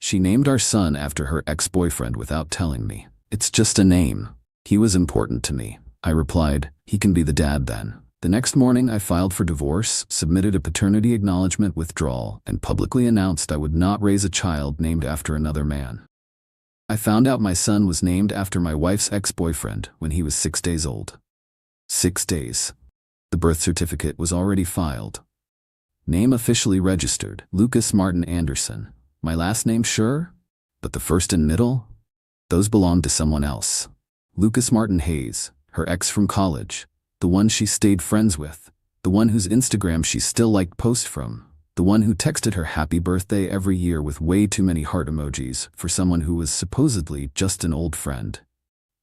She named our son after her ex-boyfriend without telling me. It's just a name. He was important to me. I replied, he can be the dad then. The next morning I filed for divorce, submitted a paternity acknowledgement withdrawal, and publicly announced I would not raise a child named after another man. I found out my son was named after my wife's ex-boyfriend when he was 6 days old. 6 days. The birth certificate was already filed. Name officially registered, Lucas Martin Anderson. My last name, sure, but the first and middle? Those belonged to someone else. Lucas Martin Hayes, her ex from college, the one she stayed friends with, the one whose Instagram she still liked posts from, the one who texted her happy birthday every year with way too many heart emojis for someone who was supposedly just an old friend.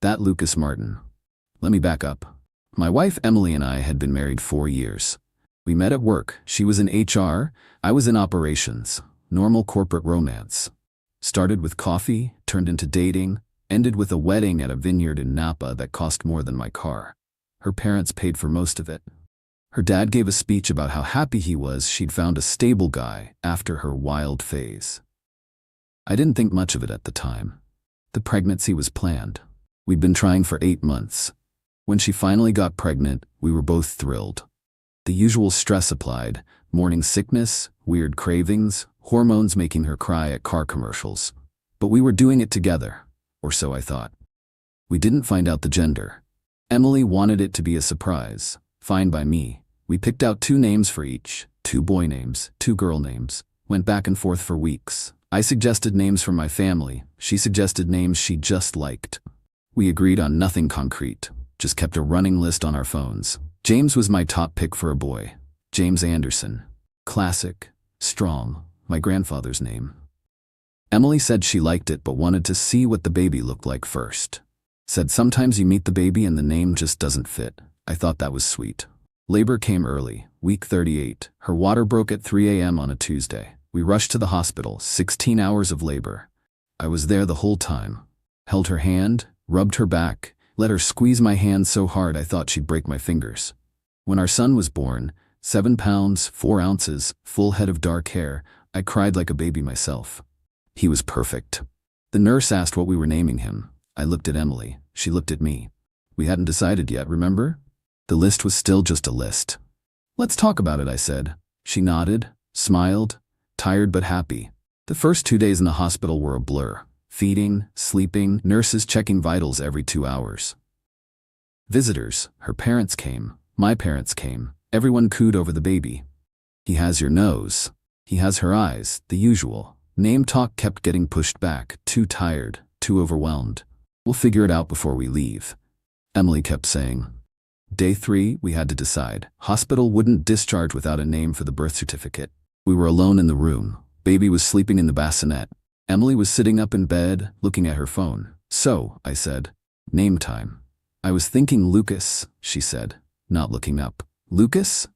That Lucas Martin. Let me back up. My wife Emily and I had been married 4 years. We met at work. She was in HR, I was in operations. Normal corporate romance. Started with coffee, turned into dating, ended with a wedding at a vineyard in Napa that cost more than my car. Her parents paid for most of it. Her dad gave a speech about how happy he was she'd found a stable guy after her wild phase. I didn't think much of it at the time. The pregnancy was planned. We'd been trying for 8 months. When she finally got pregnant, we were both thrilled. The usual stress applied, morning sickness, weird cravings, hormones making her cry at car commercials. But we were doing it together, or so I thought. We didn't find out the gender. Emily wanted it to be a surprise, fine by me. We picked out 2 names for each, 2 boy names, 2 girl names, went back and forth for weeks. I suggested names from my family, she suggested names she just liked. We agreed on nothing concrete, just kept a running list on our phones. James was my top pick for a boy. James Anderson. Classic, strong, my grandfather's name. Emily said she liked it but wanted to see what the baby looked like first. Said sometimes you meet the baby and the name just doesn't fit. I thought that was sweet. Labor came early, week 38. Her water broke at 3 a.m. on a Tuesday. We rushed to the hospital, 16 hours of labor. I was there the whole time. Held her hand, rubbed her back, let her squeeze my hand so hard I thought she'd break my fingers. When our son was born, 7 pounds, 4 ounces, full head of dark hair, I cried like a baby myself. He was perfect. The nurse asked what we were naming him. I looked at Emily. She looked at me. We hadn't decided yet, remember? The list was still just a list. Let's talk about it, I said. She nodded, smiled, tired but happy. The first 2 days in the hospital were a blur. Feeding, sleeping, nurses checking vitals every 2 hours. Visitors, her parents came, my parents came, everyone cooed over the baby. He has your nose. He has her eyes, the usual. Name talk kept getting pushed back, too tired, too overwhelmed. We'll figure it out before we leave. Emily kept saying. Day 3, we had to decide. Hospital wouldn't discharge without a name for the birth certificate. We were alone in the room. Baby was sleeping in the bassinet. Emily was sitting up in bed, looking at her phone. So, I said, name time. I was thinking Lucas, she said, not looking up. Lucas?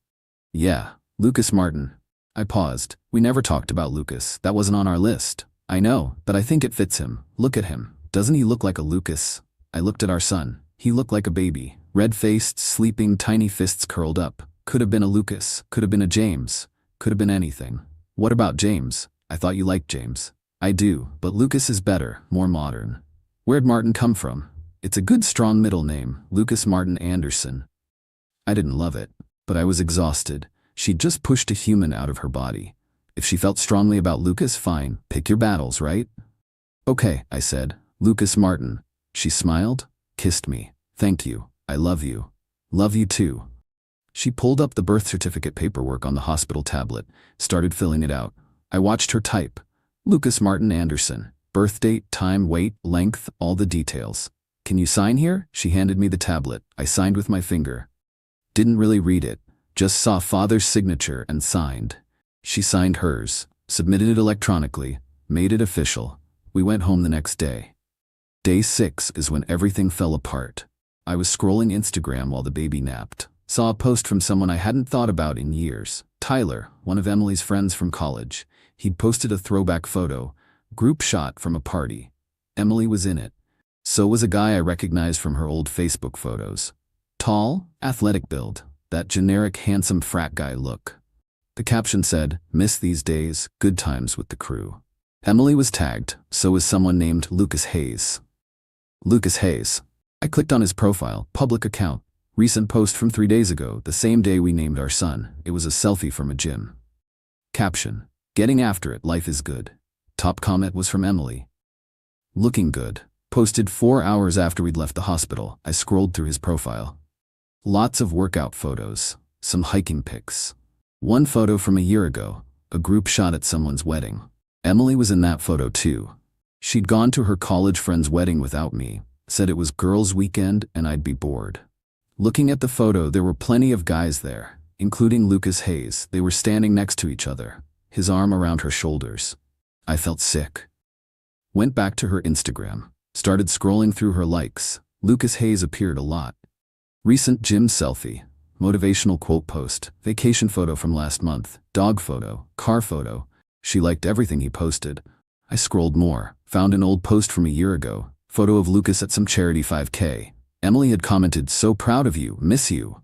Yeah, Lucas Martin. I paused. We never talked about Lucas. That wasn't on our list. I know, but I think it fits him. Look at him. Doesn't he look like a Lucas? I looked at our son. He looked like a baby. Red-faced, sleeping, tiny fists curled up. Could have been a Lucas. Could have been a James. Could have been anything. What about James? I thought you liked James. I do, but Lucas is better, more modern. Where'd Martin come from? It's a good strong middle name, Lucas Martin Anderson. I didn't love it, but I was exhausted. She'd just pushed a human out of her body. If she felt strongly about Lucas, fine, pick your battles, right? Okay, I said, Lucas Martin. She smiled, kissed me. Thank you, I love you. Love you too. She pulled up the birth certificate paperwork on the hospital tablet, started filling it out. I watched her type. Lucas Martin Anderson. Birth date, time, weight, length, all the details. Can you sign here? She handed me the tablet. I signed with my finger. Didn't really read it. Just saw father's signature and signed. She signed hers, submitted it electronically, made it official. We went home the next day. Day 6 is when everything fell apart. I was scrolling Instagram while the baby napped. Saw a post from someone I hadn't thought about in years. Tyler, one of Emily's friends from college. He'd posted a throwback photo, group shot from a party. Emily was in it. So was a guy I recognized from her old Facebook photos. Tall, athletic build, that generic handsome frat guy look. The caption said, "Miss these days, good times with the crew." Emily was tagged, so was someone named Lucas Hayes. Lucas Hayes. I clicked on his profile, public account. Recent post from 3 days ago, the same day we named our son. It was a selfie from a gym. Caption: Getting after it, life is good. Top comment was from Emily. Looking good. Posted 4 hours after we'd left the hospital. I scrolled through his profile. Lots of workout photos, some hiking pics. One photo from a year ago, a group shot at someone's wedding. Emily was in that photo too. She'd gone to her college friend's wedding without me, said it was girls' weekend and I'd be bored. Looking at the photo, there were plenty of guys there, including Lucas Hayes. They were standing next to each other, his arm around her shoulders. I felt sick. Went back to her Instagram, started scrolling through her likes. Lucas Hayes appeared a lot. Recent gym selfie, motivational quote post, vacation photo from last month, dog photo, car photo. She liked everything he posted. I scrolled more, found an old post from a year ago, photo of Lucas at some charity 5K. Emily had commented, "So proud of you, miss you."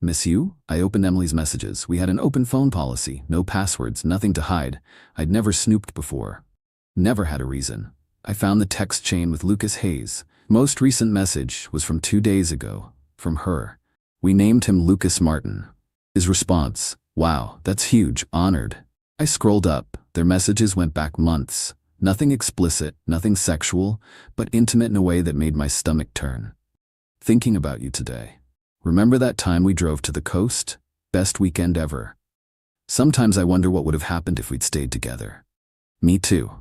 Miss you? I opened Emily's messages. We had an open phone policy, no passwords, nothing to hide. I'd never snooped before. Never had a reason. I found the text chain with Lucas Hayes. Most recent message was from 2 days ago, from her. We named him Lucas Martin. His response: "Wow, that's huge, honored." I scrolled up. Their messages went back months. Nothing explicit, nothing sexual, but intimate in a way that made my stomach turn. Thinking about you today. Remember that time we drove to the coast? Best weekend ever. Sometimes I wonder what would have happened if we'd stayed together. Me too.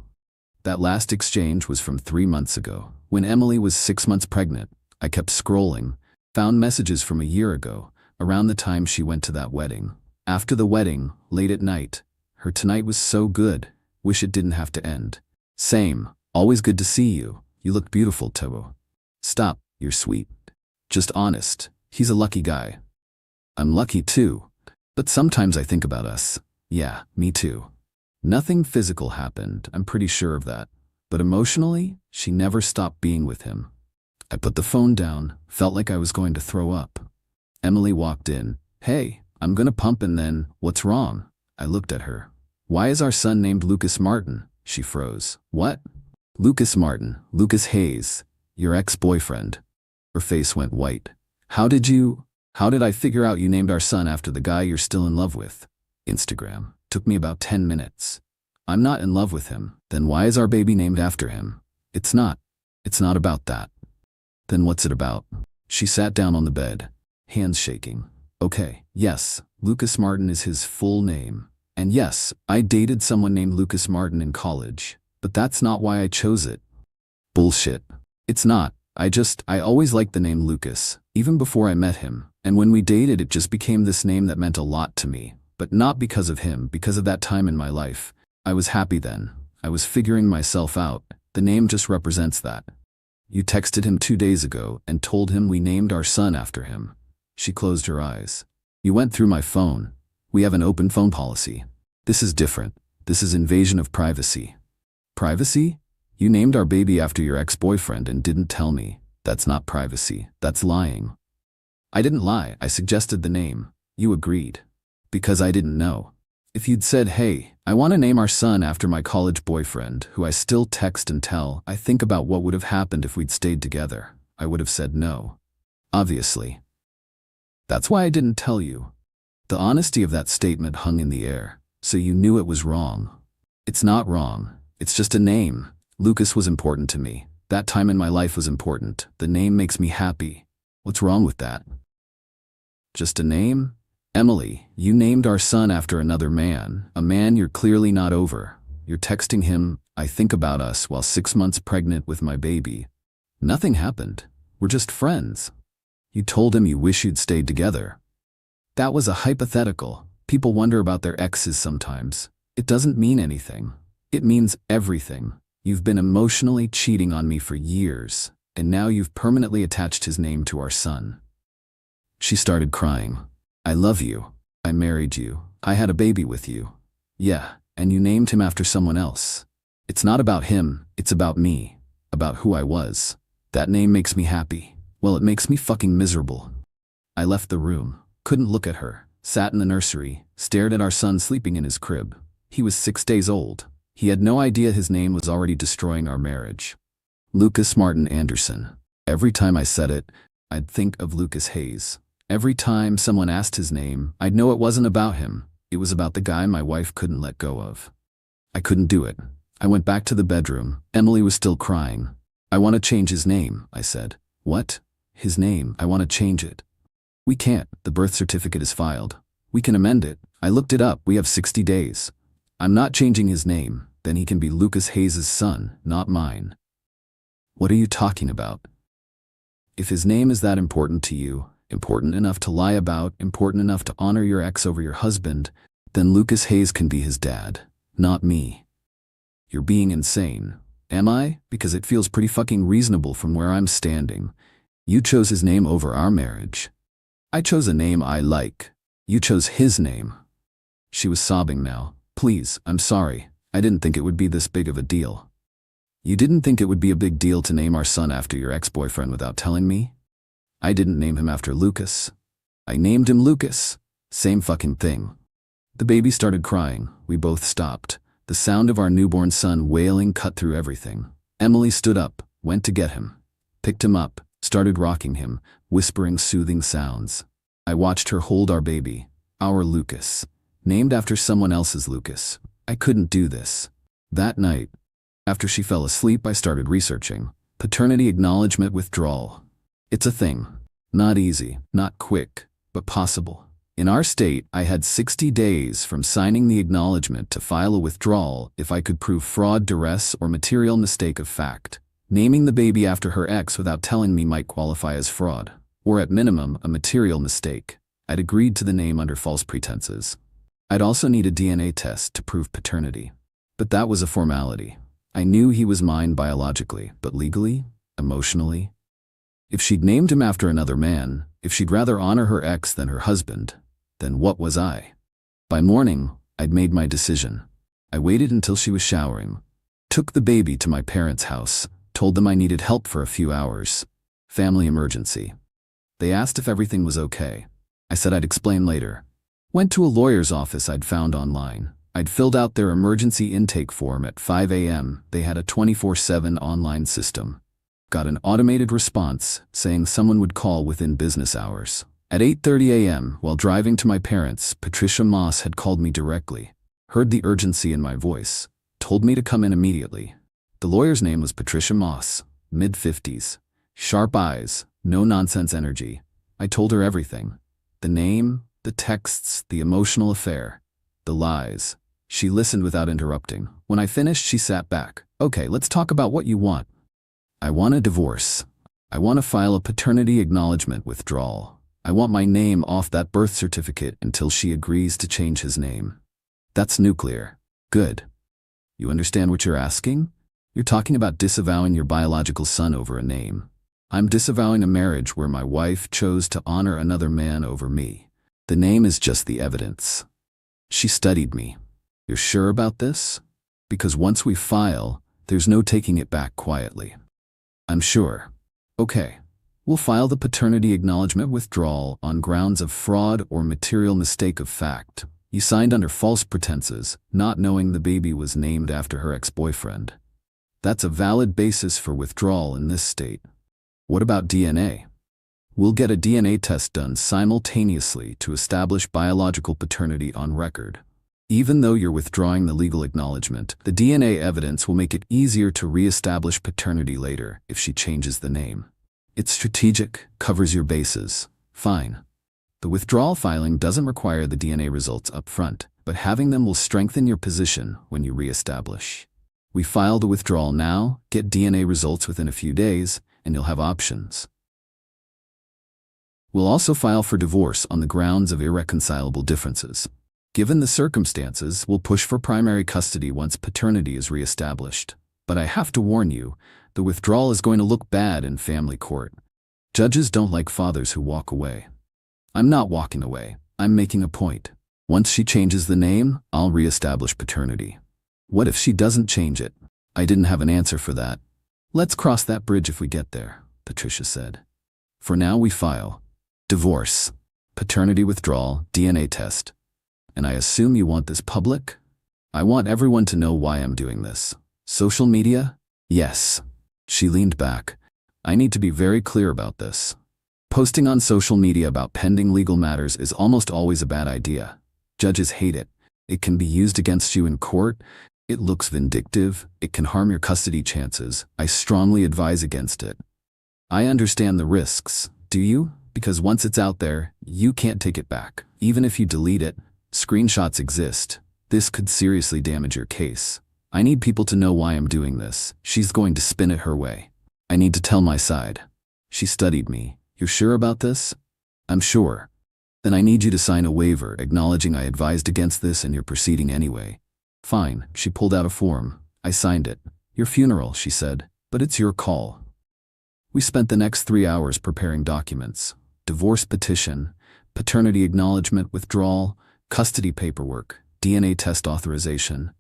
That last exchange was from 3 months ago, when Emily was 6 months pregnant. I kept scrolling, found messages from a year ago, around the time she went to that wedding. After the wedding, late at night. Her "Tonight was so good. Wish it didn't have to end." Same. Always good to see you. You look beautiful, Tobo. Stop. You're sweet. Just honest. He's a lucky guy. I'm lucky too. But sometimes I think about us. Yeah, me too. Nothing physical happened, I'm pretty sure of that. But emotionally, she never stopped being with him. I put the phone down, felt like I was going to throw up. Emily walked in. "Hey, I'm gonna pump and then, what's wrong?" I looked at her. "Why is our son named Lucas Martin?" She froze. "What?" "Lucas Martin, Lucas Hayes, your ex-boyfriend." Her face went white. How did I figure out you named our son after the guy you're still in love with?" Instagram. Took me about 10 minutes. "I'm not in love with him. Then why is our baby named after him?" It's not about that." "Then what's it about?" She sat down on the bed, hands shaking. "Okay, yes, Lucas Martin is his full name. And yes, I dated someone named Lucas Martin in college, but that's not why I chose it." "Bullshit. It's not. I always liked the name Lucas, even before I met him, and when we dated it just became this name that meant a lot to me, but not because of him, because of that time in my life. I was happy then. I was figuring myself out. The name just represents that." "You texted him 2 days ago and told him we named our son after him." She closed her eyes. "You went through my phone. We have an open phone policy. This is different. This is invasion of privacy." "Privacy? You named our baby after your ex-boyfriend and didn't tell me. That's not privacy. That's lying." "I didn't lie. I suggested the name. You agreed. Because I didn't know. If you'd said, 'Hey, I want to name our son after my college boyfriend, who I still text and tell, I think about what would have happened if we'd stayed together,' I would have said no. Obviously. That's why I didn't tell you." The honesty of that statement hung in the air. "So you knew it was wrong." "It's not wrong. It's just a name. Lucas was important to me. That time in my life was important. The name makes me happy. What's wrong with that?" "Just a name? Emily, you named our son after another man, a man you're clearly not over. You're texting him, 'I think about us,' while 6 months pregnant with my baby. Nothing happened. We're just friends. You told him you wish you'd stayed together." That was a hypothetical. People wonder about their exes sometimes. It doesn't mean anything. It means everything. You've been emotionally cheating on me for years, and now you've permanently attached his name to our son. She started crying. "I love you. I married you. I had a baby with you. Yeah, and you named him after someone else. It's not about him, it's about me, about who I was. That name makes me happy. Well, it makes me fucking miserable." I left the room, couldn't look at her, sat in the nursery, stared at our son sleeping in his crib. He was 6 days old. He had no idea his name was already destroying our marriage. Lucas Martin Anderson. Every time I said it, I'd think of Lucas Hayes. Every time someone asked his name, I'd know it wasn't about him. It was about the guy my wife couldn't let go of. I couldn't do it. I went back to the bedroom. Emily was still crying. I want to change his name, I said. What? His name, I want to change it. We can't. The birth certificate is filed. We can amend it. I looked it up. We have 60 days. I'm not changing his name. Then he can be Lucas Hayes' son, not mine. What are you talking about? If his name is that important to you, important enough to lie about, important enough to honor your ex over your husband, then Lucas Hayes can be his dad, not me. You're being insane. Am I? Because it feels pretty fucking reasonable from where I'm standing. You chose his name over our marriage. I chose a name I like. You chose his name. She was sobbing now. Please, I'm sorry. I didn't think it would be this big of a deal. You didn't think it would be a big deal to name our son after your ex-boyfriend without telling me? I didn't name him after Lucas. I named him Lucas. Same fucking thing. The baby started crying. We both stopped. The sound of our newborn son wailing cut through everything. Emily stood up, went to get him, picked him up, started rocking him, whispering soothing sounds. I watched her hold our baby, our Lucas, named after someone else's Lucas. I couldn't do this. That night, after she fell asleep, I started researching. Paternity acknowledgement withdrawal. It's a thing. Not easy, not quick, but possible. In our state, I had 60 days from signing the acknowledgement to file a withdrawal if I could prove fraud, duress, or material mistake of fact. Naming the baby after her ex without telling me might qualify as fraud, or at minimum, a material mistake. I'd agreed to the name under false pretenses. I'd also need a DNA test to prove paternity. But that was a formality. I knew he was mine biologically, but legally? Emotionally? If she'd named him after another man, if she'd rather honor her ex than her husband, then what was I? By morning, I'd made my decision. I waited until she was showering, took the baby to my parents' house, told them I needed help for a few hours. Family emergency. They asked if everything was okay. I said I'd explain later. Went to a lawyer's office I'd found online. I'd filled out their emergency intake form at 5 a.m. They had a 24/7 online system. Got an automated response saying someone would call within business hours. At 8:30 a.m., while driving to my parents', Patricia Moss had called me directly, heard the urgency in my voice, told me to come in immediately. The lawyer's name was Patricia Moss, mid-50s, sharp eyes, no-nonsense energy. I told her everything. The name, the texts, the emotional affair, the lies. She listened without interrupting. When I finished, she sat back. Okay, let's talk about what you want. I want a divorce. I want to file a paternity acknowledgement withdrawal. I want my name off that birth certificate until she agrees to change his name. That's nuclear. Good. You understand what you're asking? You're talking about disavowing your biological son over a name. I'm disavowing a marriage where my wife chose to honor another man over me. The name is just the evidence. She studied me. You're sure about this? Because once we file, there's no taking it back quietly. I'm sure. Okay. We'll file the paternity acknowledgement withdrawal on grounds of fraud or material mistake of fact. You signed under false pretenses, not knowing the baby was named after her ex-boyfriend. That's a valid basis for withdrawal in this state. What about DNA? We'll get a DNA test done simultaneously to establish biological paternity on record. Even though you're withdrawing the legal acknowledgement, the DNA evidence will make it easier to re-establish paternity later if she changes the name. It's strategic, covers your bases. Fine. The withdrawal filing doesn't require the DNA results up front, but having them will strengthen your position when you re-establish. We file the withdrawal now, get DNA results within a few days, and you'll have options. We'll also file for divorce on the grounds of irreconcilable differences. Given the circumstances, we'll push for primary custody once paternity is re-established. But I have to warn you, the withdrawal is going to look bad in family court. Judges don't like fathers who walk away. I'm not walking away. I'm making a point. Once she changes the name, I'll re-establish paternity. What if she doesn't change it? I didn't have an answer for that. Let's cross that bridge if we get there, Patricia said. For now, we file. Divorce, paternity withdrawal, DNA test. And I assume you want this public? I want everyone to know why I'm doing this. Social media? Yes. She leaned back. I need to be very clear about this. Posting on social media about pending legal matters is almost always a bad idea. Judges hate it. It can be used against you in court. It looks vindictive. It can harm your custody chances. I strongly advise against it. I understand the risks. Do you? Because once it's out there, you can't take it back. Even if you delete it, screenshots exist. This could seriously damage your case. I need people to know why I'm doing this. She's going to spin it her way. I need to tell my side. She studied me. You're sure about this? I'm sure. Then I need you to sign a waiver acknowledging I advised against this and you're proceeding anyway. Fine. She pulled out a form. I signed it. Your funeral, she said, but it's your call. We spent the next 3 hours preparing documents. Divorce petition, paternity acknowledgement withdrawal, custody paperwork, DNA test authorization.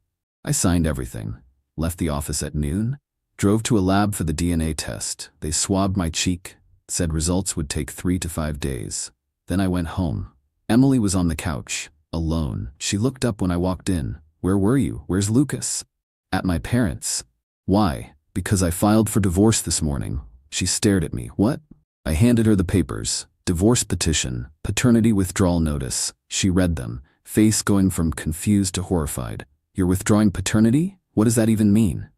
I signed everything. Left the office at noon. Drove to a lab for the DNA test. They swabbed my cheek. Said results would take 3 to 5 days. Then I went home. Emily was on the couch, alone. She looked up when I walked in. Where were you? Where's Lucas? At my parents'. Why? Because I filed for divorce this morning. She stared at me. What? I handed her the papers. Divorce petition, paternity withdrawal notice. She read them, face going from confused to horrified. You're withdrawing paternity? What does that even mean?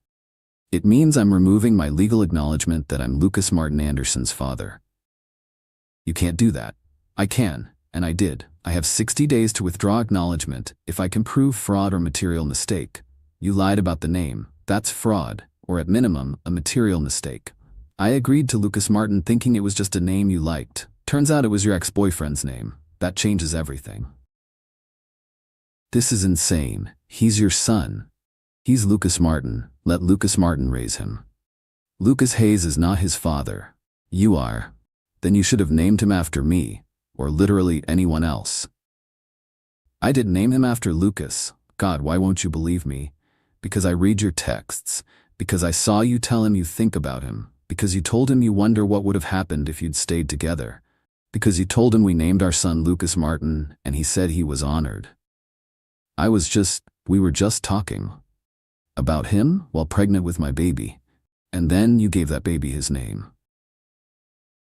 It means I'm removing my legal acknowledgement that I'm Lucas Martin Anderson's father. You can't do that. I can, and I did. I have 60 days to withdraw acknowledgement if I can prove fraud or material mistake. You lied about the name. That's fraud, or at minimum, a material mistake. I agreed to Lucas Martin thinking it was just a name you liked. Turns out it was your ex-boyfriend's name. That changes everything. This is insane. He's your son. He's Lucas Martin. Let Lucas Martin raise him. Lucas Hayes is not his father. You are. Then you should have named him after me, or literally anyone else. I didn't name him after Lucas. God, why won't you believe me? Because I read your texts. Because I saw you tell him you think about him. Because you told him you wonder what would have happened if you'd stayed together. Because you told him we named our son Lucas Martin, and he said he was honored. We were just talking. About him while pregnant with my baby. And then you gave that baby his name.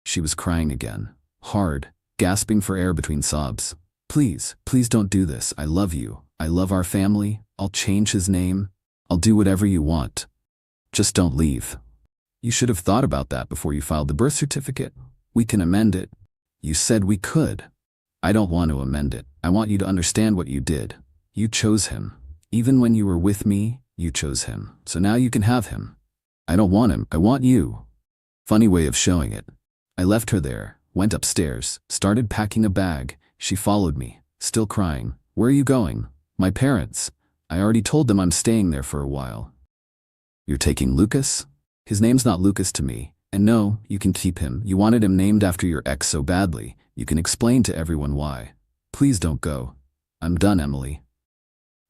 She was crying again, hard, gasping for air between sobs. Please, please don't do this. I love you. I love our family. I'll change his name. I'll do whatever you want. Just don't leave. You should have thought about that before you filed the birth certificate. We can amend it. You said we could. I don't want to amend it. I want you to understand what you did. You chose him. Even when you were with me, you chose him. So now you can have him. I don't want him. I want you. Funny way of showing it. I left her there, went upstairs, started packing a bag. She followed me, still crying. Where are you going? My parents. I already told them I'm staying there for a while. You're taking Lucas? His name's not Lucas to me. And no, you can keep him. You wanted him named after your ex so badly. You can explain to everyone why. Please don't go. I'm done, Emily.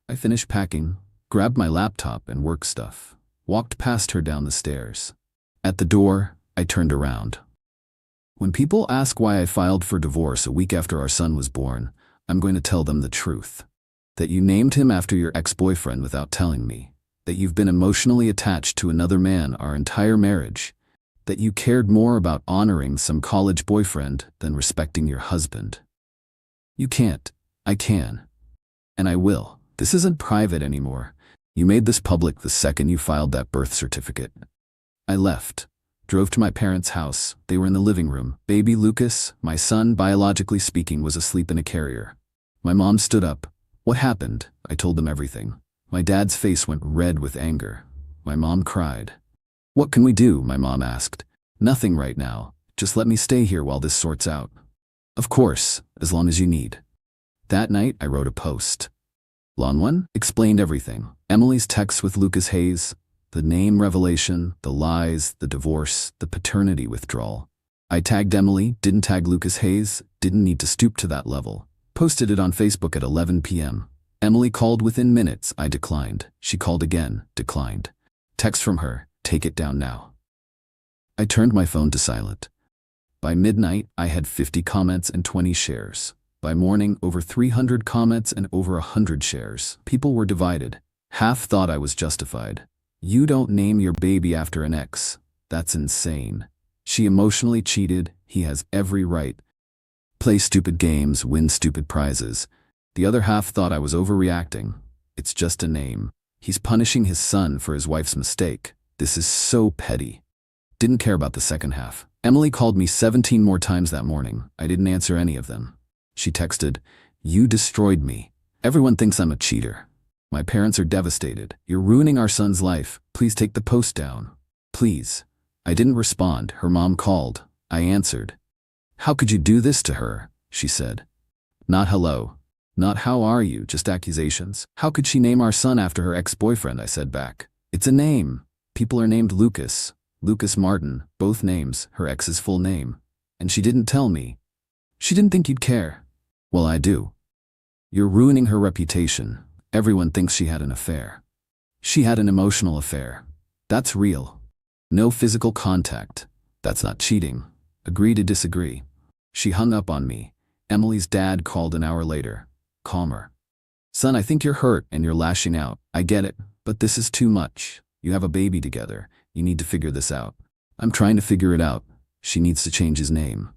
I finished packing, grabbed my laptop and work stuff, walked past her down the stairs. At the door, I turned around. When people ask why I filed for divorce a week after our son was born, I'm going to tell them the truth. That you named him after your ex-boyfriend without telling me. That you've been emotionally attached to another man our entire marriage. That you cared more about honoring some college boyfriend than respecting your husband. You can't. I can. And I will. This isn't private anymore. You made this public the second you filed that birth certificate. I left. Drove to my parents' house. They were in the living room. Baby Lucas, my son, biologically speaking, was asleep in a carrier. My mom stood up. What happened? I told them everything. My dad's face went red with anger. My mom cried. What can we do? My mom asked. Nothing right now. Just let me stay here while this sorts out. Of course, as long as you need. That night, I wrote a post. Long one? Explained everything. Emily's texts with Lucas Hayes, the name revelation, the lies, the divorce, the paternity withdrawal. I tagged Emily, didn't tag Lucas Hayes, didn't need to stoop to that level. Posted it on Facebook at 11 p.m. Emily called within minutes. I declined. She called again, declined. Text from her, take it down now. I turned my phone to silent. By midnight, I had 50 comments and 20 shares. By morning, over 300 comments and over 100 shares. People were divided. Half thought I was justified. You don't name your baby after an ex. That's insane. She emotionally cheated. He has every right. Play stupid games, win stupid prizes. The other half thought I was overreacting. It's just a name. He's punishing his son for his wife's mistake. This is so petty. Didn't care about the second half. Emily called me 17 more times that morning. I didn't answer any of them. She texted, "You destroyed me. Everyone thinks I'm a cheater. My parents are devastated. You're ruining our son's life. Please take the post down. Please." I didn't respond. Her mom called. I answered. "How could you do this to her?" she said. Not hello. Not how are you, just accusations. "How could she name our son after her ex-boyfriend?" I said back. "It's a name. People are named Lucas. Lucas Martin, both names, her ex's full name. And she didn't tell me. She didn't think you'd care." "Well, I do. You're ruining her reputation. Everyone thinks she had an affair." "She had an emotional affair. That's real. No physical contact. That's not cheating. Agree to disagree." She hung up on me. Emily's dad called an hour later. Calmer. "Son, I think you're hurt and you're lashing out. I get it, but this is too much. You have a baby together. You need to figure this out." "I'm trying to figure it out. She needs to change his name."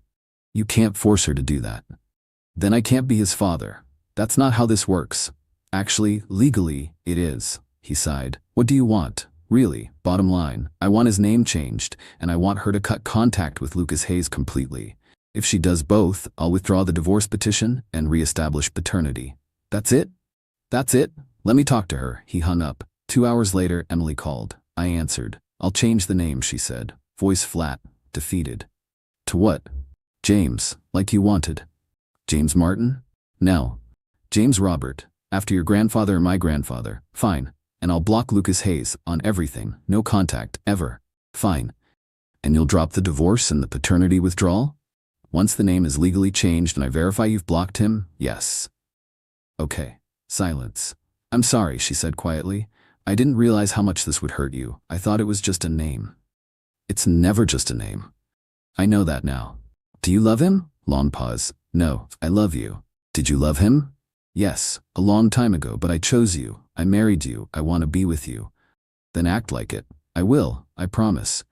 "You can't force her to do that." "Then I can't be his father. That's not how this works." "Actually, legally, it is," he sighed. "What do you want? Really, bottom line, I want his name changed, and I want her to cut contact with Lucas Hayes completely. If she does both, I'll withdraw the divorce petition and reestablish paternity." "That's it?" "That's it. Let me talk to her." He hung up. 2 hours later, Emily called. I answered. "I'll change the name," she said, voice flat, defeated. "To what?" "James, like you wanted." "James Martin?" "No. James Robert, after your grandfather and my grandfather." "Fine. And I'll block Lucas Hayes on everything. No contact, ever." "Fine. And you'll drop the divorce and the paternity withdrawal?" "Once the name is legally changed and I verify you've blocked him, yes." "Okay." Silence. "I'm sorry," she said quietly. "I didn't realize how much this would hurt you. I thought it was just a name." "It's never just a name." "I know that now." "Do you love him?" Long pause. "No, I love you." "Did you love him?" "Yes, a long time ago, but I chose you. I married you. I want to be with you." "Then act like it." "I will, I promise."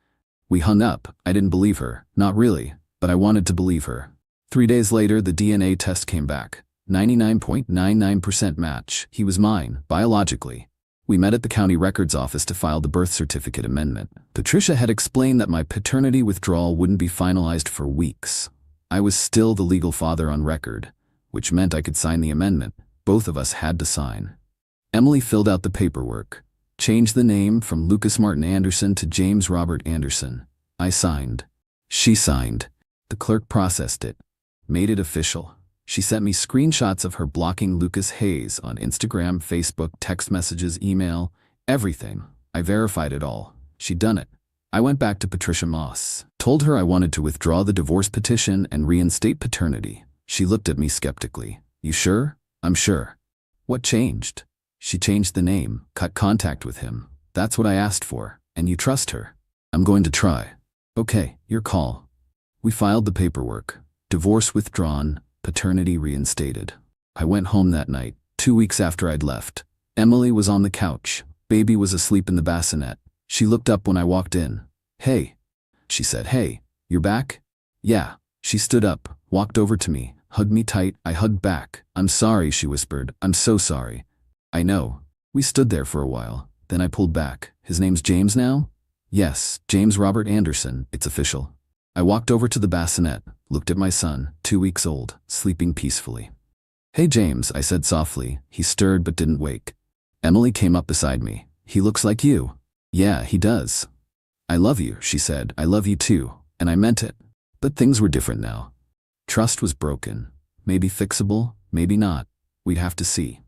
We hung up. I didn't believe her. Not really, but I wanted to believe her. 3 days later, the DNA test came back. 99.99% match. He was mine, biologically. We met at the county records office to file the birth certificate amendment. Patricia had explained that my paternity withdrawal wouldn't be finalized for weeks. I was still the legal father on record, which meant I could sign the amendment. Both of us had to sign. Emily filled out the paperwork, changed the name from Lucas Martin Anderson to James Robert Anderson. I signed. She signed. The clerk processed it, made it official. She sent me screenshots of her blocking Lucas Hayes on Instagram, Facebook, text messages, email, everything. I verified it all. She'd done it. I went back to Patricia Moss, told her I wanted to withdraw the divorce petition and reinstate paternity. She looked at me skeptically. "You sure?" "I'm sure." "What changed?" "She changed the name, cut contact with him. That's what I asked for, and you trust her." "I'm going to try." "Okay, your call." We filed the paperwork. Divorce withdrawn, paternity reinstated. I went home that night, 2 weeks after I'd left. Emily was on the couch. Baby was asleep in the bassinet. She looked up when I walked in. "Hey." She said, "Hey, you're back?" "Yeah." She stood up, walked over to me, hugged me tight. I hugged back. "I'm sorry," she whispered. "I'm so sorry." "I know." We stood there for a while. Then I pulled back. "His name's James now?" "Yes, James Robert Anderson. It's official." I walked over to the bassinet, looked at my son, 2 weeks old, sleeping peacefully. "Hey, James," I said softly. He stirred but didn't wake. Emily came up beside me. "He looks like you." "Yeah, he does." "I love you," she said. "I love you too." And I meant it. But things were different now. Trust was broken. Maybe fixable, maybe not. We'd have to see.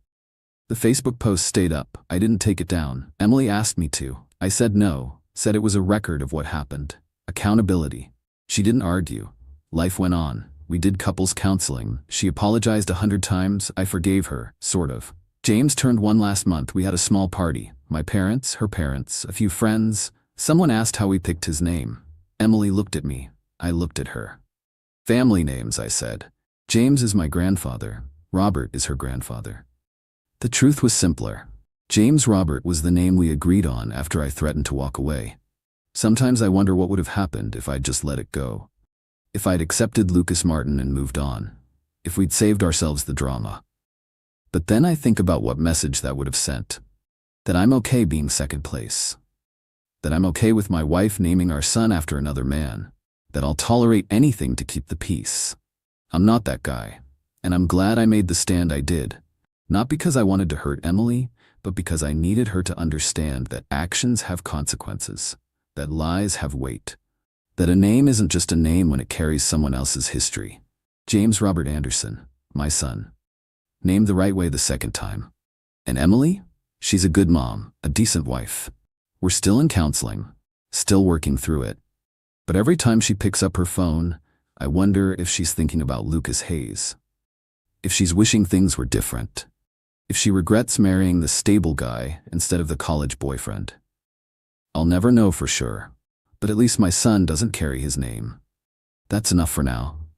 The Facebook post stayed up. I didn't take it down. Emily asked me to. I said no, said it was a record of what happened. Accountability. She didn't argue. Life went on. We did couples counseling. She apologized 100 times. I forgave her, sort of. James turned 1 last month. We had a small party. My parents, her parents, a few friends. Someone asked how we picked his name. Emily looked at me. I looked at her. "Family names," I said. "James is my grandfather. Robert is her grandfather." The truth was simpler. James Robert was the name we agreed on after I threatened to walk away. Sometimes I wonder what would have happened if I'd just let it go. If I'd accepted Lucas Martin and moved on. If we'd saved ourselves the drama. But then I think about what message that would have sent. That I'm okay being second place. That I'm okay with my wife naming our son after another man. That I'll tolerate anything to keep the peace. I'm not that guy. And I'm glad I made the stand I did. Not because I wanted to hurt Emily, but because I needed her to understand that actions have consequences. That lies have weight. That a name isn't just a name when it carries someone else's history. James Robert Anderson, my son. Named the right way the second time. And Emily? She's a good mom, a decent wife. We're still in counseling, still working through it. But every time she picks up her phone, I wonder if she's thinking about Lucas Hayes. If she's wishing things were different. If she regrets marrying the stable guy instead of the college boyfriend. I'll never know for sure, but at least my son doesn't carry his name. That's enough for now.